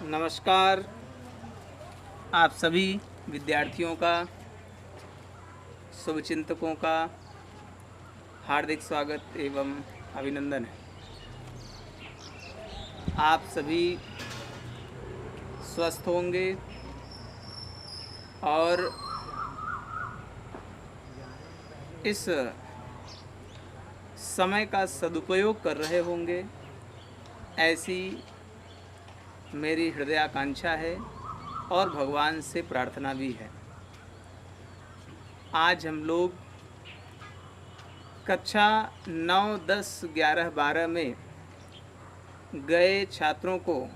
नमस्कार। आप सभी विद्यार्थियों का, शुभचिंतकों का हार्दिक स्वागत एवं अभिनंदन है। आप सभी स्वस्थ होंगे और इस समय का सदुपयोग कर रहे होंगे, ऐसी मेरी हृदयाकांक्षा है और भगवान से प्रार्थना भी है। आज हम लोग कक्षा 9, 10, 11, 12 में गए छात्रों को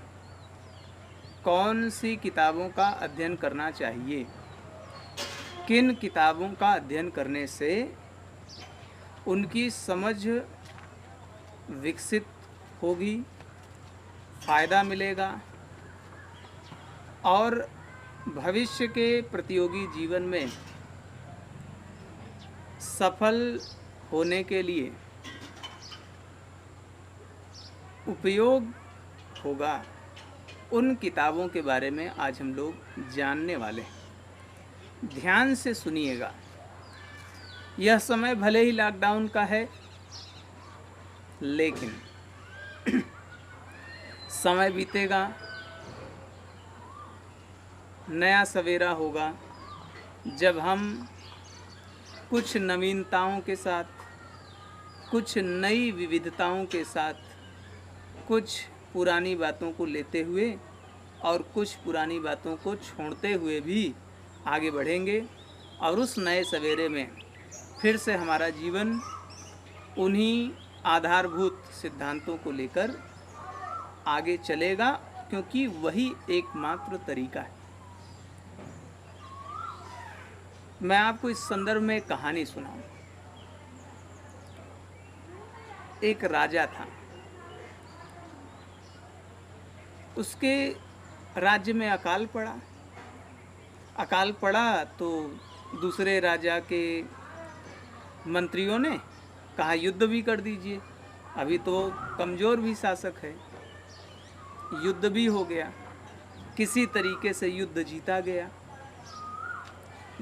कौन सी किताबों का अध्ययन करना चाहिए, किन किताबों का अध्ययन करने से उनकी समझ विकसित होगी, फ़ायदा मिलेगा और भविष्य के प्रतियोगी जीवन में सफल होने के लिए उपयोग होगा, उन किताबों के बारे में आज हम लोग जानने वाले हैं। ध्यान से सुनिएगा। यह समय भले ही लॉकडाउन का है, लेकिन समय बीतेगा, नया सवेरा होगा जब हम कुछ नवीनताओं के साथ, कुछ नई विविधताओं के साथ, कुछ पुरानी बातों को लेते हुए और कुछ पुरानी बातों को छोड़ते हुए भी आगे बढ़ेंगे और उस नए सवेरे में फिर से हमारा जीवन उन्हीं आधारभूत सिद्धांतों को लेकर आगे चलेगा, क्योंकि वही एकमात्र तरीका है। मैं आपको इस संदर्भ में एक कहानी सुनाऊं। एक राजा था, उसके राज्य में अकाल पड़ा। अकाल पड़ा तो दूसरे राजा के मंत्रियों ने कहा युद्ध भी कर दीजिए, अभी तो कमज़ोर भी शासक है। युद्ध भी हो गया, किसी तरीके से युद्ध जीता गया।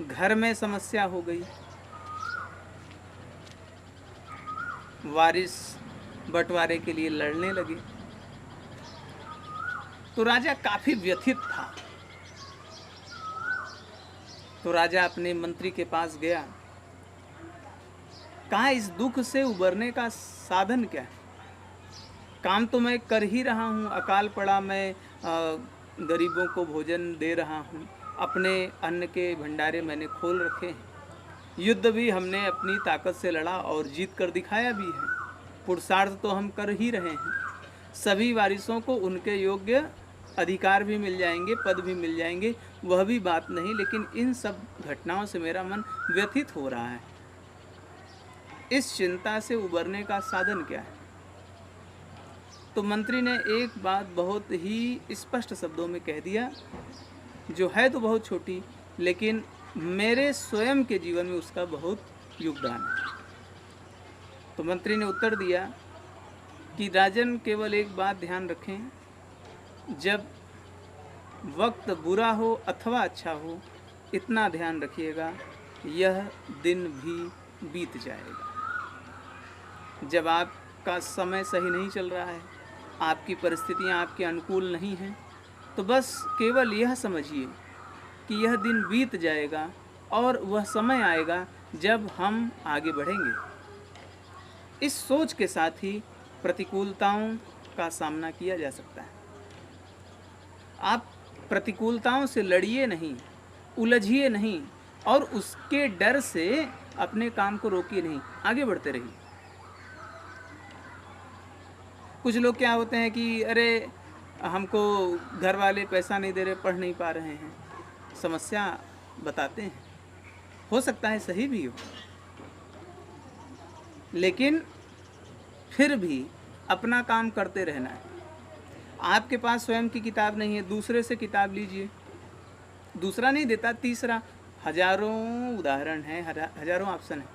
घर में समस्या हो गई, वारिस बंटवारे के लिए लड़ने लगे। तो राजा काफ़ी व्यथित था। तो राजा अपने मंत्री के पास गया, कहा इस दुख से उबरने का साधन क्या है? काम तो मैं कर ही रहा हूँ, अकाल पड़ा, मैं गरीबों को भोजन दे रहा हूँ, अपने अन्न के भंडारे मैंने खोल रखे हैं, युद्ध भी हमने अपनी ताकत से लड़ा और जीत कर दिखाया भी है, पुरुषार्थ तो हम कर ही रहे हैं, सभी वारिसों को उनके योग्य अधिकार भी मिल जाएंगे, पद भी मिल जाएंगे, वह भी बात नहीं, लेकिन इन सब घटनाओं से मेरा मन व्यथित हो रहा है। इस चिंता से उबरने का साधन क्या है? तो मंत्री ने एक बात बहुत ही स्पष्ट शब्दों में कह दिया, जो है तो बहुत छोटी, लेकिन मेरे स्वयं के जीवन में उसका बहुत योगदान है। तो मंत्री ने उत्तर दिया कि राजन, केवल एक बात ध्यान रखें, जब वक्त बुरा हो अथवा अच्छा हो, इतना ध्यान रखिएगा, यह दिन भी बीत जाएगा। जब आपका समय सही नहीं चल रहा है, आपकी परिस्थितियां आपके अनुकूल नहीं हैं, तो बस केवल यह समझिए कि यह दिन बीत जाएगा और वह समय आएगा जब हम आगे बढ़ेंगे। इस सोच के साथ ही प्रतिकूलताओं का सामना किया जा सकता है। आप प्रतिकूलताओं से लड़िए नहीं, उलझिए नहीं और उसके डर से अपने काम को रोकिए नहीं, आगे बढ़ते रहिए। कुछ लोग क्या होते हैं कि अरे हमको घर वाले पैसा नहीं दे रहे, पढ़ नहीं पा रहे हैं, समस्या बताते हैं, हो सकता है सही भी हो, लेकिन फिर भी अपना काम करते रहना है। आपके पास स्वयं की किताब नहीं है, दूसरे से किताब लीजिए, दूसरा नहीं देता, तीसरा, हजारों उदाहरण हैं, हजारों ऑप्शन हैं,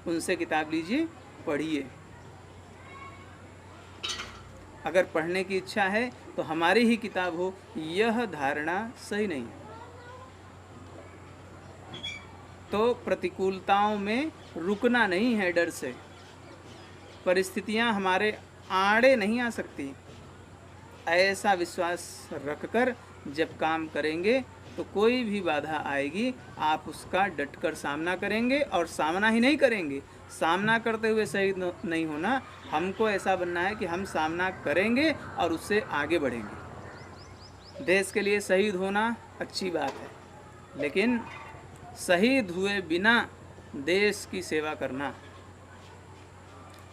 उनसे किताब लीजिए, पढ़िए। अगर पढ़ने की इच्छा है तो हमारी ही किताब हो, यह धारणा सही नहीं है। तो प्रतिकूलताओं में रुकना नहीं है डर से, परिस्थितियां हमारे आड़े नहीं आ सकती, ऐसा विश्वास रखकर जब काम करेंगे तो कोई भी बाधा आएगी आप उसका डटकर सामना करेंगे। और सामना ही नहीं करेंगे, सामना करते हुए शहीद नहीं होना, हमको ऐसा बनना है कि हम सामना करेंगे और उससे आगे बढ़ेंगे। देश के लिए शहीद होना अच्छी बात है, लेकिन शहीद हुए बिना देश की सेवा करना,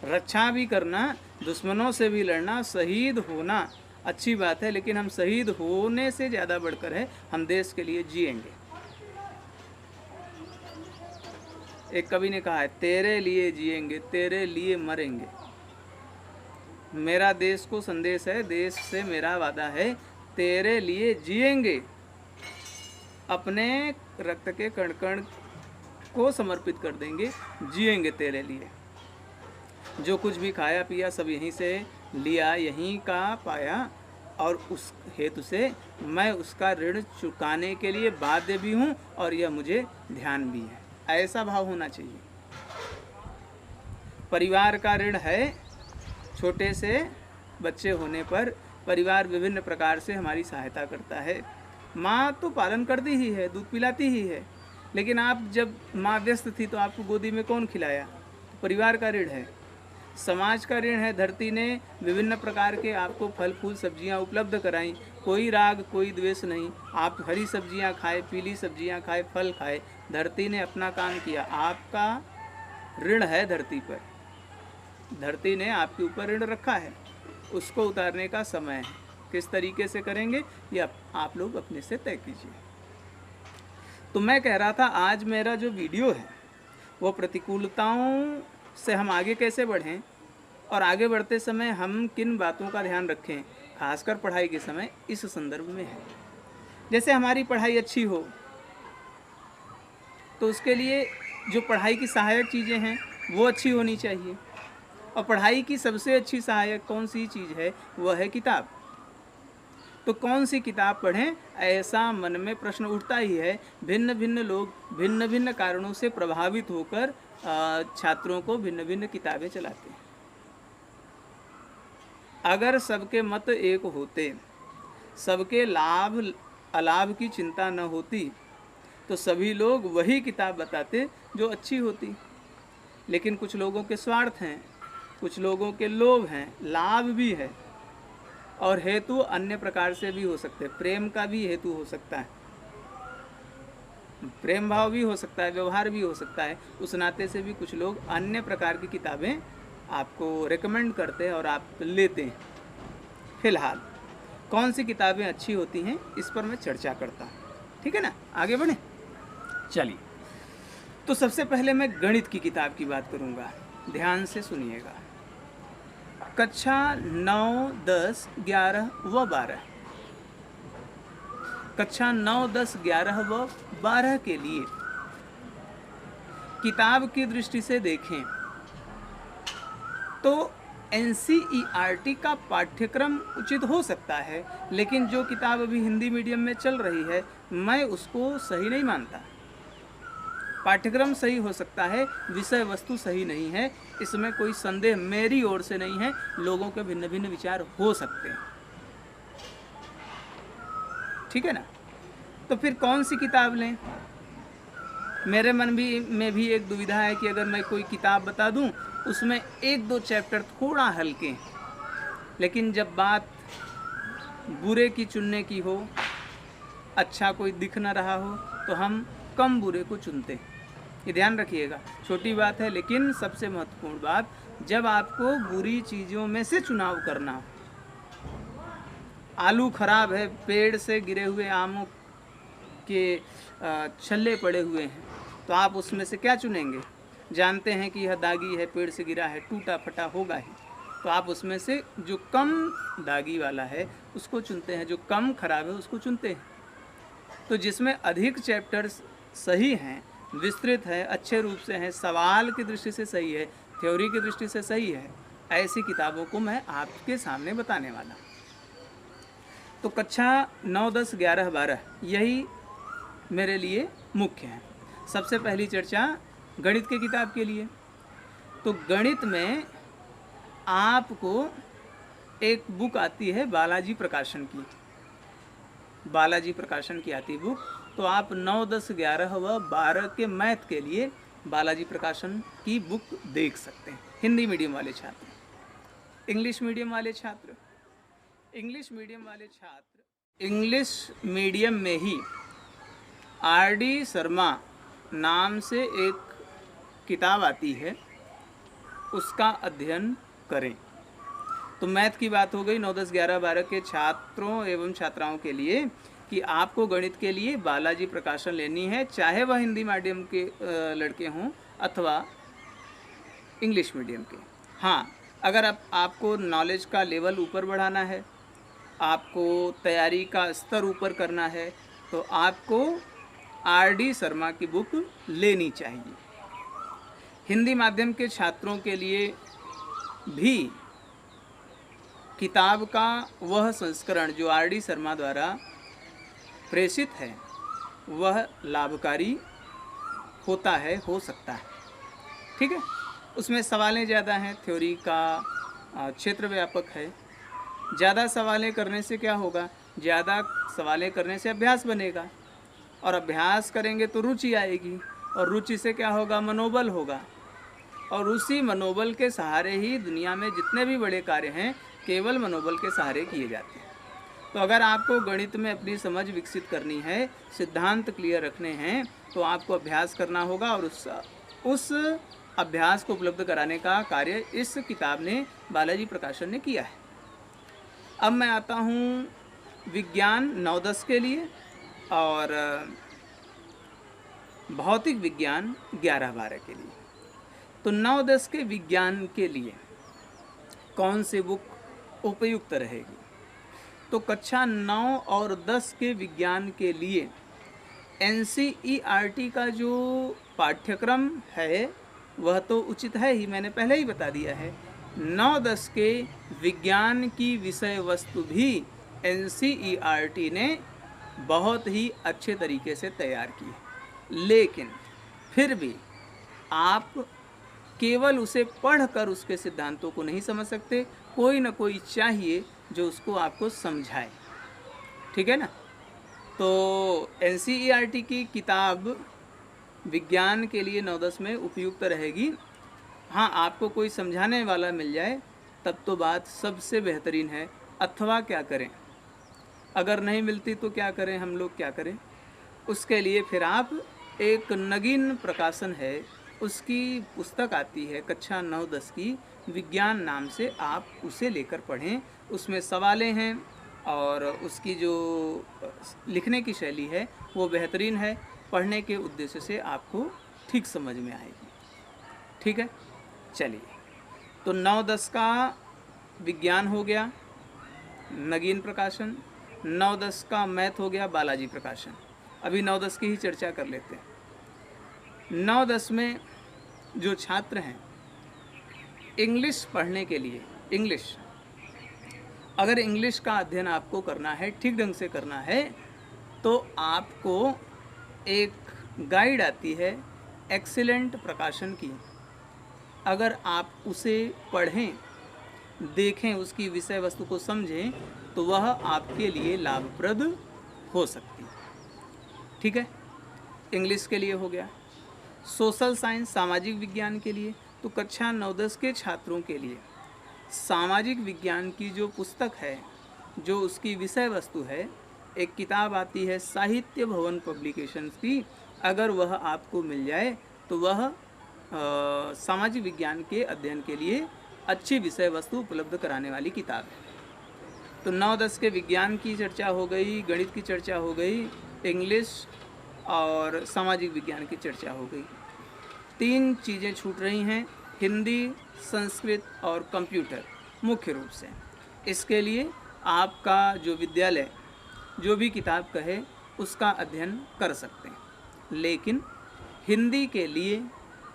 रक्षा भी करना, दुश्मनों से भी लड़ना, शहीद होना अच्छी बात है, लेकिन हम शहीद होने से ज़्यादा बढ़कर है हम देश के लिए जिएंगे। एक कवि ने कहा है, तेरे लिए जिएंगे तेरे लिए मरेंगे। मेरा देश को संदेश है, देश से मेरा वादा है, तेरे लिए जिएंगे, अपने रक्त के कण कण को समर्पित कर देंगे, जिएंगे तेरे लिए। जो कुछ भी खाया पिया सब यहीं से लिया, यहीं का पाया, और उस हेतु से मैं उसका ऋण चुकाने के लिए बाध्य भी हूँ और यह मुझे ध्यान भी है। ऐसा भाव होना चाहिए। परिवार का ऋण है, छोटे से बच्चे होने पर परिवार विभिन्न प्रकार से हमारी सहायता करता है। माँ तो पालन करती ही है, दूध पिलाती ही है, लेकिन आप जब माँ व्यस्त थी तो आपको गोदी में कौन खिलाया? तो परिवार का ऋण है। समाज का ऋण है, धरती ने विभिन्न प्रकार के आपको फल फूल सब्जियां उपलब्ध कराई, कोई राग कोई द्वेष नहीं, आप हरी सब्जियां खाए, पीली सब्जियां खाए, फल खाए, धरती ने अपना काम किया। आपका ऋण है धरती पर, धरती ने आपके ऊपर ऋण रखा है, उसको उतारने का समय है। किस तरीके से करेंगे ये आप लोग अपने से तय कीजिए। तो मैं कह रहा था आज मेरा जो वीडियो है वो प्रतिकूलताओं से हम आगे कैसे बढ़ें और आगे बढ़ते समय हम किन बातों का ध्यान रखें, खासकर पढ़ाई के समय, इस संदर्भ में है। जैसे हमारी पढ़ाई अच्छी हो तो उसके लिए जो पढ़ाई की सहायक चीज़ें हैं वो अच्छी होनी चाहिए, और पढ़ाई की सबसे अच्छी सहायक कौन सी चीज़ है? वह है किताब। तो कौन सी किताब पढ़ें, ऐसा मन में प्रश्न उठता ही है। भिन्न भिन्न लोग भिन्न भिन्न कारणों से प्रभावित होकर छात्रों को भिन्न भिन्न किताबें चलाते हैं। अगर सबके मत एक होते, सबके लाभ अलाभ की चिंता न होती, तो सभी लोग वही किताब बताते जो अच्छी होती। लेकिन कुछ लोगों के स्वार्थ हैं, कुछ लोगों के लोभ हैं, लाभ भी है, और हेतु अन्य प्रकार से भी हो सकते हैं। प्रेम का भी हेतु हो सकता है, प्रेम भाव भी हो सकता है, व्यवहार भी हो सकता है। उस नाते से भी कुछ लोग अन्य प्रकार की किताबें आपको रेकमेंड करते हैं और आप लेते हैं। फिलहाल कौन सी किताबें अच्छी होती हैं इस पर मैं चर्चा करता हूँ, ठीक है ना? आगे बढ़ें, चलिए। तो सबसे पहले मैं गणित की किताब की बात करूँगा, ध्यान से सुनिएगा। कक्षा 9, 10, 11 व 12, कक्षा 9, 10, 11 व 12 के लिए किताब की दृष्टि से देखें तो NCERT का पाठ्यक्रम उचित हो सकता है, लेकिन जो किताब अभी हिंदी मीडियम में चल रही है मैं उसको सही नहीं मानता। पाठ्यक्रम सही हो सकता है, विषय वस्तु सही नहीं है, इसमें कोई संदेह मेरी ओर से नहीं है। लोगों के भिन्न भिन्न विचार हो सकते हैं, ठीक है ना? तो फिर कौन सी किताब लें? मेरे मन में भी एक दुविधा है कि अगर मैं कोई किताब बता दूं उसमें 1-2 चैप्टर थोड़ा हल्के, लेकिन जब बात बुरे की चुनने की हो, अच्छा कोई दिख न रहा हो, तो हम कम बुरे को चुनते हैं। ये ध्यान रखिएगा, छोटी बात है लेकिन सबसे महत्वपूर्ण बात, जब आपको बुरी चीज़ों में से चुनाव करना हो। आलू खराब है, पेड़ से गिरे हुए आमों के छल्ले पड़े हुए हैं, तो आप उसमें से क्या चुनेंगे? जानते हैं कि यह दागी है, पेड़ से गिरा है, टूटा फटा होगा ही, तो आप उसमें से जो कम दागी वाला है उसको चुनते हैं, जो कम खराब है उसको चुनते हैं। तो जिसमें अधिक चैप्टर्स सही हैं, विस्तृत है, अच्छे रूप से हैं, सवाल की दृष्टि से सही है, थ्योरी की दृष्टि से सही है, ऐसी किताबों को मैं आपके सामने बताने वाला हूँ। तो कक्षा 9, 10, 11, 12 यही मेरे लिए मुख्य है। सबसे पहली चर्चा गणित की किताब के लिए। तो गणित में आपको एक बुक आती है बालाजी प्रकाशन की, बालाजी प्रकाशन की आती बुक। तो आप 9, 10, 11 व 12 के मैथ के लिए बालाजी प्रकाशन की बुक देख सकते हैं। हिंदी मीडियम वाले छात्र, इंग्लिश मीडियम वाले छात्र, इंग्लिश मीडियम वाले छात्र इंग्लिश मीडियम में ही आर.डी. शर्मा नाम से एक किताब आती है, उसका अध्ययन करें। तो मैथ की बात हो गई 9, 10, 11, 12 के छात्रों एवं छात्राओं के लिए कि आपको गणित के लिए बालाजी प्रकाशन लेनी है, चाहे वह हिंदी मीडियम के लड़के हों अथवा इंग्लिश मीडियम के। हाँ, अगर आपको नॉलेज का लेवल ऊपर बढ़ाना है, आपको तैयारी का स्तर ऊपर करना है, तो आपको आर.डी. शर्मा की बुक लेनी चाहिए। हिंदी माध्यम के छात्रों के लिए भी किताब का वह संस्करण जो आर.डी. शर्मा द्वारा प्रेषित है वह लाभकारी होता है, हो सकता है। ठीक है, उसमें सवालें ज़्यादा हैं, थ्योरी का क्षेत्र व्यापक है। ज़्यादा सवालें करने से क्या होगा? ज़्यादा सवालें करने से अभ्यास बनेगा, और अभ्यास करेंगे तो रुचि आएगी, और रुचि से क्या होगा? मनोबल होगा, और उसी मनोबल के सहारे ही दुनिया में जितने भी बड़े कार्य हैं केवल मनोबल के सहारे किए जाते हैं। तो अगर आपको गणित में अपनी समझ विकसित करनी है, सिद्धांत क्लियर रखने हैं, तो आपको अभ्यास करना होगा, और उस अभ्यास को उपलब्ध कराने का कार्य इस किताब ने, बालाजी प्रकाशन ने किया है। अब मैं आता हूँ विज्ञान 9, 10 के लिए, और भौतिक विज्ञान 11, 12 के लिए। तो 9, 10 के विज्ञान के लिए कौन सी बुक उपयुक्त रहेगी? तो कक्षा 9 और 10 के विज्ञान के लिए NCERT का जो पाठ्यक्रम है वह तो उचित है ही, मैंने पहले ही बता दिया है। 9, 10 के विज्ञान की विषय वस्तु भी NCERT ने बहुत ही अच्छे तरीके से तैयार की है, लेकिन फिर भी आप केवल उसे पढ़कर उसके सिद्धांतों को नहीं समझ सकते, कोई ना कोई चाहिए जो उसको आपको समझाए। ठीक है ना? तो NCERT की किताब विज्ञान के लिए 9, 10 में उपयुक्त रहेगी। हाँ, आपको कोई समझाने वाला मिल जाए तब तो बात सबसे बेहतरीन है। अथवा क्या करें, अगर नहीं मिलती तो क्या करें, हम लोग क्या करें? उसके लिए फिर आप एक नगीन प्रकाशन है, उसकी पुस्तक आती है कक्षा 9, 10 की, विज्ञान नाम से, आप उसे लेकर पढ़ें। उसमें सवालें हैं और उसकी जो लिखने की शैली है वो बेहतरीन है। पढ़ने के उद्देश्य से आपको ठीक समझ में आएगी। ठीक है, चलिए। तो 9, 10 का विज्ञान हो गया, नगीन प्रकाशन। 9, 10 का मैथ हो गया, बालाजी प्रकाशन। अभी 9, 10 की ही चर्चा कर लेते हैं। 9, 10 में जो छात्र हैं इंग्लिश पढ़ने के लिए, इंग्लिश, अगर इंग्लिश का अध्ययन आपको करना है, ठीक ढंग से करना है, तो आपको एक गाइड आती है एक्सीलेंट प्रकाशन की। अगर आप उसे पढ़ें, देखें, उसकी विषय वस्तु को समझें, तो वह आपके लिए लाभप्रद हो सकती है। ठीक है, इंग्लिश के लिए हो गया। सोशल साइंस, सामाजिक विज्ञान के लिए, तो कक्षा 9, 10 के छात्रों के लिए सामाजिक विज्ञान की जो पुस्तक है, जो उसकी विषय वस्तु है, एक किताब आती है साहित्य भवन पब्लिकेशंस की। अगर वह आपको मिल जाए तो वह सामाजिक विज्ञान के अध्ययन के लिए अच्छी विषय वस्तु उपलब्ध कराने वाली किताब है। तो 9, 10 के विज्ञान की चर्चा हो गई, गणित की चर्चा हो गई, इंग्लिश और सामाजिक विज्ञान की चर्चा हो गई। 3 चीज़ें छूट रही हैं, हिंदी, संस्कृत और कंप्यूटर मुख्य रूप से। इसके लिए आपका जो विद्यालय जो भी किताब कहे उसका अध्ययन कर सकते हैं, लेकिन हिंदी के लिए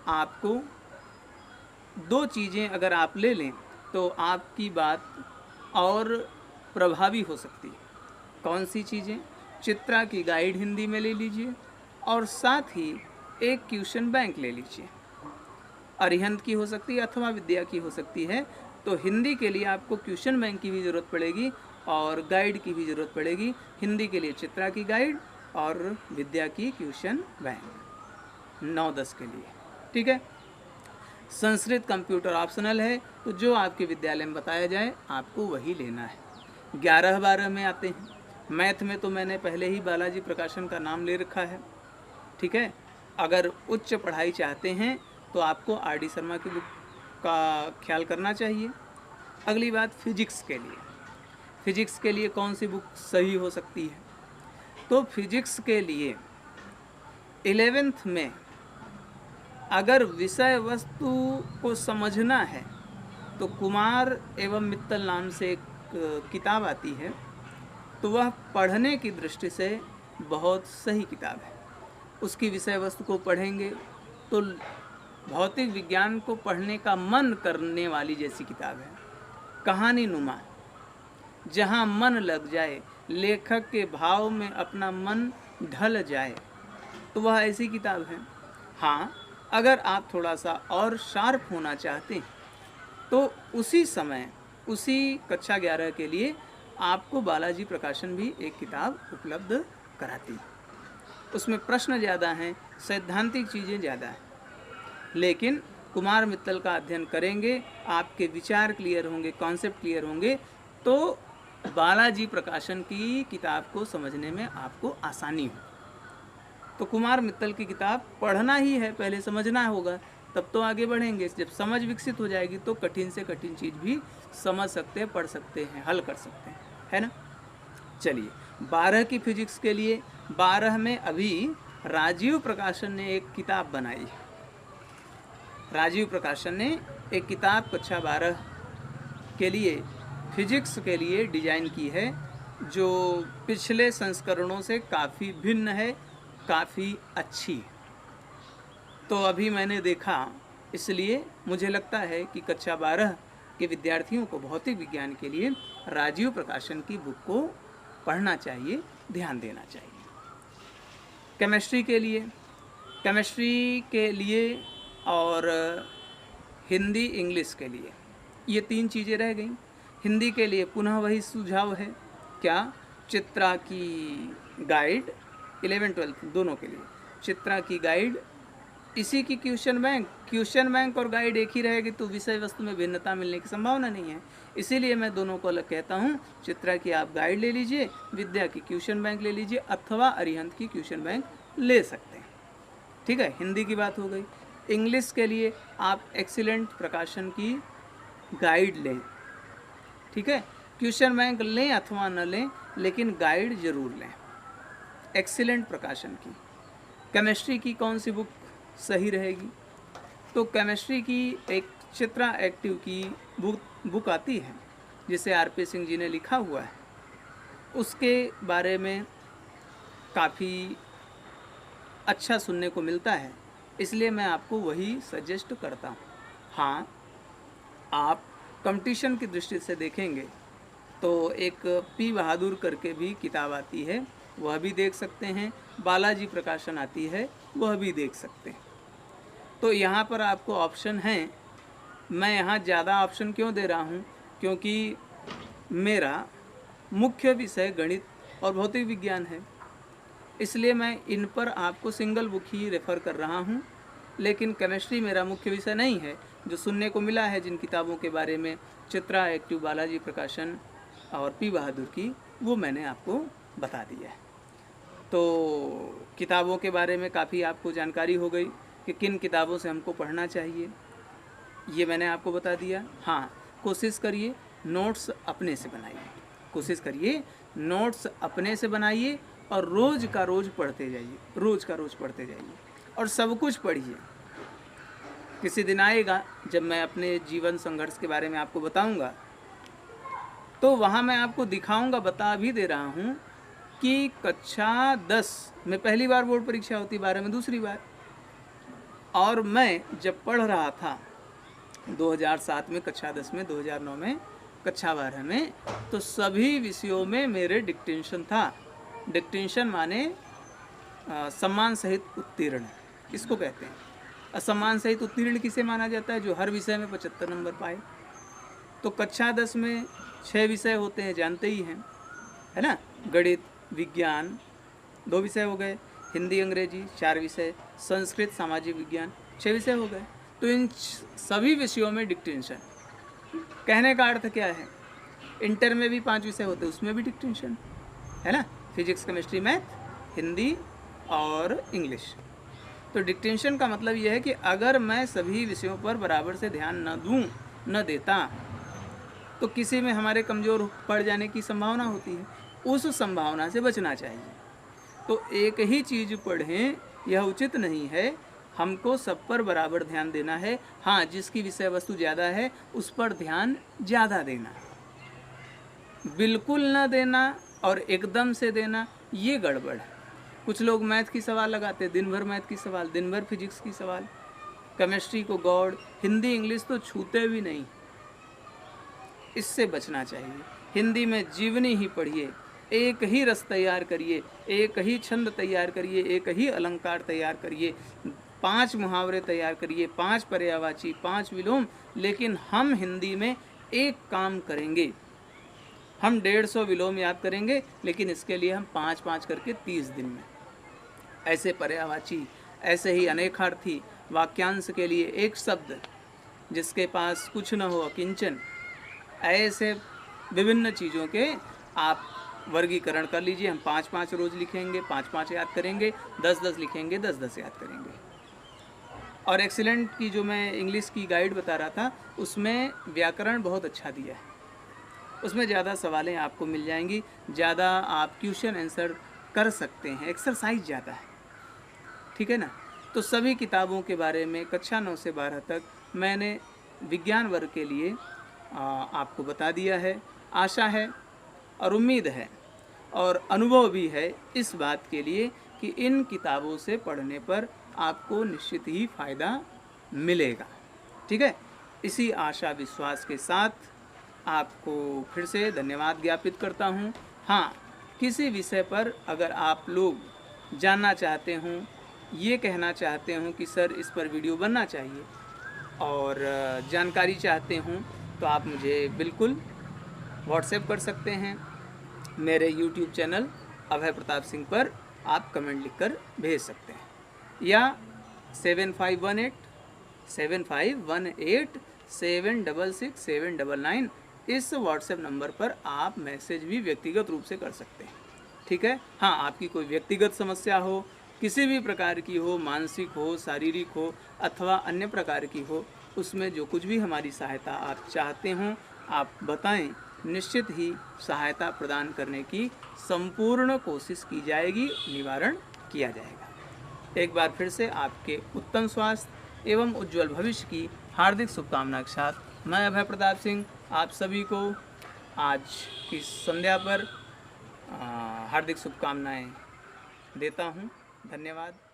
आपको 2 चीज़ें अगर आप ले लें तो आपकी बात और प्रभावी हो सकती है। कौन सी चीज़ें? चित्रा की गाइड हिंदी में ले लीजिए और साथ ही एक क्वेश्चन बैंक ले लीजिए। अरिहंत की हो सकती है अथवा विद्या की हो सकती है। तो हिंदी के लिए आपको क्वेश्चन बैंक की भी ज़रूरत पड़ेगी और गाइड की भी ज़रूरत पड़ेगी। हिंदी के लिए चित्रा की गाइड और विद्या की क्वेश्चन बैंक 9-10 के लिए, ठीक है। संस्कृत कंप्यूटर ऑप्शनल है, तो जो आपके विद्यालय में बताया जाए आपको वही लेना है। 11-12 में आते हैं। मैथ में तो मैंने पहले ही बालाजी प्रकाशन का नाम ले रखा है, ठीक है। अगर उच्च पढ़ाई चाहते हैं तो आपको आर.डी. शर्मा की बुक का ख्याल करना चाहिए। अगली बात फिजिक्स के लिए। फिजिक्स के लिए कौन सी बुक सही हो सकती है? तो फिजिक्स के लिए 11th में अगर विषय वस्तु को समझना है तो कुमार एवं मित्तल नाम से एक किताब आती है, तो वह पढ़ने की दृष्टि से बहुत सही किताब है। उसकी विषय वस्तु को पढ़ेंगे तो भौतिक विज्ञान को पढ़ने का मन करने वाली जैसी किताब है। कहानी नुमा, जहाँ मन लग जाए, लेखक के भाव में अपना मन ढल जाए, तो वह ऐसी किताब है। हाँ, अगर आप थोड़ा सा और शार्प होना चाहते हैं तो उसी समय उसी कक्षा 11 के लिए आपको बालाजी प्रकाशन भी एक किताब उपलब्ध कराती है। उसमें प्रश्न ज़्यादा हैं, सैद्धांतिक चीज़ें ज़्यादा हैं, लेकिन कुमार मित्तल का अध्ययन करेंगे, आपके विचार क्लियर होंगे, कॉन्सेप्ट क्लियर होंगे, तो बालाजी प्रकाशन की किताब को समझने में आपको आसानी हो। तो कुमार मित्तल की किताब पढ़ना ही है, पहले समझना होगा, तब तो आगे बढ़ेंगे। जब समझ विकसित हो जाएगी तो कठिन से कठिन चीज़ भी समझ सकते हैं, पढ़ सकते हैं, हल कर सकते हैं, है ना। चलिए, 12 की फिजिक्स के लिए 12 में अभी राजीव प्रकाशन ने एक किताब बनाई है। राजीव प्रकाशन ने एक किताब कक्षा 12 के लिए फिजिक्स के लिए डिजाइन की है, जो पिछले संस्करणों से काफ़ी भिन्न है, काफ़ी अच्छी। तो अभी मैंने देखा, इसलिए मुझे लगता है कि कक्षा 12 के विद्यार्थियों को भौतिक विज्ञान के लिए राजीव प्रकाशन की बुक को पढ़ना चाहिए, ध्यान देना चाहिए। केमिस्ट्री के लिए और हिंदी इंग्लिश के लिए ये 3 चीज़ें रह गई। हिंदी के लिए पुनः वही सुझाव है, क्या? चित्रा की गाइड 11-12 दोनों के लिए चित्रा की गाइड, इसी की क्वेश्चन बैंक और गाइड एक ही रहेगी तो विषय वस्तु में भिन्नता मिलने की संभावना नहीं है। इसीलिए मैं दोनों को अलग कहता हूँ। चित्रा की आप गाइड ले लीजिए, विद्या की क्वेश्चन बैंक ले लीजिए, अथवा अरिहंत की क्वेश्चन बैंक ले सकते हैं, ठीक है। हिंदी की बात हो गई। इंग्लिश के लिए आप एक्सीलेंट प्रकाशन की गाइड लें, ठीक है। क्वेश्चन बैंक लें अथवा न लें, लेकिन गाइड जरूर लें एक्सीलेंट प्रकाशन की। केमिस्ट्री की कौन सी बुक सही रहेगी? तो केमिस्ट्री की एक चित्रा एक्टिव की बुक आती है, जिसे आर.पी. सिंह जी ने लिखा हुआ है। उसके बारे में काफ़ी अच्छा सुनने को मिलता है, इसलिए मैं आपको वही सजेस्ट करता हूँ। हाँ, आप कंपटीशन की दृष्टि से देखेंगे तो एक पी बहादुर करके भी किताब आती है, वह भी देख सकते हैं। बालाजी प्रकाशन आती है, वह भी देख सकते हैं। तो यहाँ पर आपको ऑप्शन हैं। मैं यहाँ ज़्यादा ऑप्शन क्यों दे रहा हूँ? क्योंकि मेरा मुख्य विषय गणित और भौतिक विज्ञान है, इसलिए मैं इन पर आपको सिंगल बुक ही रेफ़र कर रहा हूँ। लेकिन केमिस्ट्री मेरा मुख्य विषय नहीं है। जो सुनने को मिला है जिन किताबों के बारे में, चित्रा एक्टिव बालाजी प्रकाशन और पी बहादुर की, वो मैंने आपको बता दिया है। तो किताबों के बारे में काफ़ी आपको जानकारी हो गई कि किन किताबों से हमको पढ़ना चाहिए, ये मैंने आपको बता दिया। हाँ, कोशिश करिए नोट्स अपने से बनाइए, कोशिश करिए नोट्स अपने से बनाइए और रोज़ का रोज़ पढ़ते जाइए, रोज़ का रोज़ पढ़ते जाइए और सब कुछ पढ़िए। किसी दिन आएगा जब मैं अपने जीवन संघर्ष के बारे में आपको बताऊंगा, तो वहाँ मैं आपको दिखाऊंगा, बता भी दे रहा हूँ कि कक्षा 10 में पहली बार बोर्ड परीक्षा होती, 12 में दूसरी बार। और मैं जब पढ़ रहा था 2007 में कक्षा 10 में, 2009 में कक्षा 12 में, तो सभी विषयों में मेरे डिक्टेंशन था। डिक्टेंशन माने सम्मान सहित उत्तीर्ण, इसको कहते हैं। असम्मान सहित उत्तीर्ण किसे माना जाता है? जो हर विषय में 75 नंबर पाए। तो कक्षा 10 में 6 विषय होते हैं, जानते ही हैं, है ना। गणित, विज्ञान 2 विषय हो गए, हिंदी अंग्रेजी 4 विषय, संस्कृत सामाजिक विज्ञान 6 विषय हो गए। तो इन सभी विषयों में डिक्टेंशन, कहने का अर्थ क्या है? इंटर में भी 5 विषय होते हैं, उसमें भी डिक्टेंशन, है ना। फिजिक्स, केमिस्ट्री, मैथ, हिंदी और इंग्लिश। तो डिक्टेंशन का मतलब यह है कि अगर मैं सभी विषयों पर बराबर से ध्यान न देता तो किसी में हमारे कमज़ोर पड़ जाने की संभावना होती है। उस संभावना से बचना चाहिए। तो एक ही चीज़ पढ़ें यह उचित नहीं है, हमको सब पर बराबर ध्यान देना है। हाँ, जिसकी विषय वस्तु ज़्यादा है उस पर ध्यान ज़्यादा देना, बिल्कुल न देना और एकदम से देना, ये गड़बड़ है। कुछ लोग मैथ की सवाल लगाते, दिन भर मैथ की सवाल, दिन भर फिजिक्स की सवाल, केमिस्ट्री को गौड़, हिंदी इंग्लिश तो छूते भी नहीं। इससे बचना चाहिए। हिंदी में जीवनी ही पढ़िए, एक ही रस तैयार करिए, एक ही छंद तैयार करिए, एक ही अलंकार तैयार करिए, 5 मुहावरे तैयार करिए, 5 पर्यायवाची, 5 विलोम। लेकिन हम हिंदी में एक काम करेंगे, हम 150 विलोम याद करेंगे, लेकिन इसके लिए हम 5-5 करके 30 दिन में। ऐसे पर्यायवाची, ऐसे ही अनेकार्थी, वाक्यांश के लिए एक शब्द, जिसके पास कुछ न हो अकिंचन, ऐसे विभिन्न चीज़ों के आप वर्गीकरण कर लीजिए। हम 5-5 रोज़ लिखेंगे, 5-5 याद करेंगे, 10-10 लिखेंगे, 10-10 याद करेंगे। और एक्सीलेंट की जो मैं इंग्लिश की गाइड बता रहा था, उसमें व्याकरण बहुत अच्छा दिया है, उसमें ज़्यादा सवालें आपको मिल जाएंगी, ज़्यादा आप क्वेश्चन आंसर कर सकते हैं, एक्सरसाइज ज़्यादा है, ठीक है ना। तो सभी किताबों के बारे में कक्षा 9 से 12 तक मैंने विज्ञान वर्ग के लिए आपको बता दिया है। आशा है और उम्मीद है और अनुभव भी है इस बात के लिए कि इन किताबों से पढ़ने पर आपको निश्चित ही फ़ायदा मिलेगा, ठीक है। इसी आशा विश्वास के साथ आपको फिर से धन्यवाद ज्ञापित करता हूँ। हाँ, किसी विषय पर अगर आप लोग जानना चाहते हों, ये कहना चाहते हों कि सर इस पर वीडियो बनना चाहिए और जानकारी चाहते हों, तो आप मुझे बिल्कुल व्हाट्सएप कर सकते हैं। मेरे यूट्यूब चैनल अभय प्रताप सिंह पर आप कमेंट लिखकर भेज सकते हैं, या 7518 इस व्हाट्सएप नंबर पर आप मैसेज भी व्यक्तिगत रूप से कर सकते हैं, ठीक है। हाँ, आपकी कोई व्यक्तिगत समस्या हो, किसी भी प्रकार की हो, मानसिक हो, शारीरिक हो अथवा अन्य प्रकार की हो, उसमें जो कुछ भी हमारी सहायता आप चाहते हों आप बताएं, निश्चित ही सहायता प्रदान करने की संपूर्ण कोशिश की जाएगी, निवारण किया जाएगा। एक बार फिर से आपके उत्तम स्वास्थ्य एवं उज्जवल भविष्य की हार्दिक शुभकामना के साथ मैं अभय प्रताप सिंह आप सभी को आज की संध्या पर हार्दिक शुभकामनाएं देता हूं। धन्यवाद।